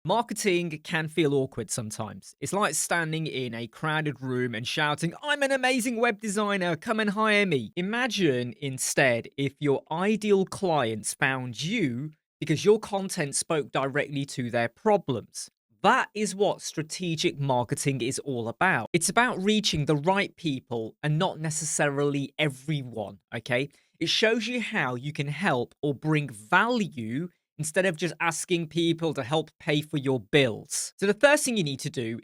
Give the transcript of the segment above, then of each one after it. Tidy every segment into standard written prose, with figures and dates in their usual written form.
Marketing can feel awkward sometimes. It's like standing in a crowded room and shouting, I'm an amazing web designer, come and hire me. Imagine instead if your ideal clients found you because your content spoke directly to their problems. That is what strategic marketing is all about. It's about reaching the right people and not necessarily everyone, okay? It shows you how you can help or bring value instead of just asking people to help pay for your bills. So, the first thing you need to do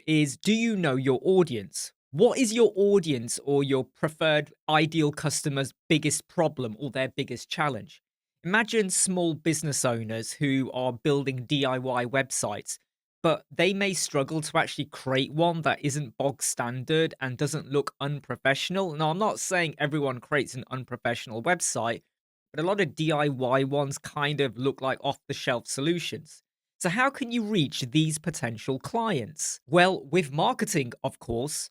you know your audience? What is your audience or your preferred ideal customer's biggest problem or their biggest challenge? Imagine small business owners who are building DIY websites, but they may struggle to actually create one that isn't bog standard and doesn't look unprofessional. Now, I'm not saying everyone creates an unprofessional website, but a lot of DIY ones kind of look like off the shelf solutions. So, how can you reach these potential clients? Well, with marketing, of course,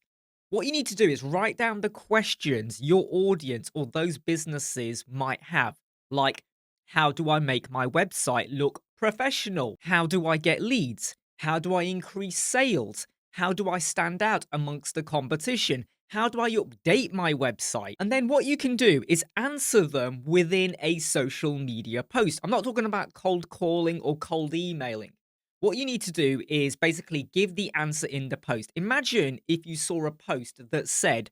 what you need to do is write down the questions your audience or those businesses might have. Like, how do I make my website look professional? How do I get leads? How do I increase sales? How do I stand out amongst the competition? How do I update my website? And then what you can do is answer them within a social media post. I'm not talking about cold calling or cold emailing. What you need to do is basically give the answer in the post. Imagine if you saw a post that said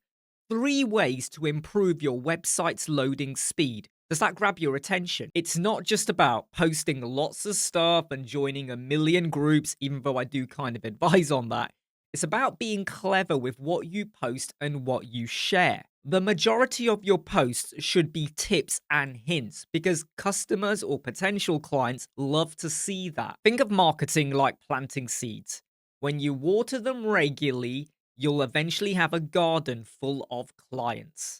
3 ways to improve your website's loading speed. Does that grab your attention? It's not just about posting lots of stuff and joining a million groups, even though I do kind of advise on that. It's about being clever with what you post and what you share. The majority of your posts should be tips and hints because customers or potential clients love to see that. Think of marketing like planting seeds. When you water them regularly, you'll eventually have a garden full of clients.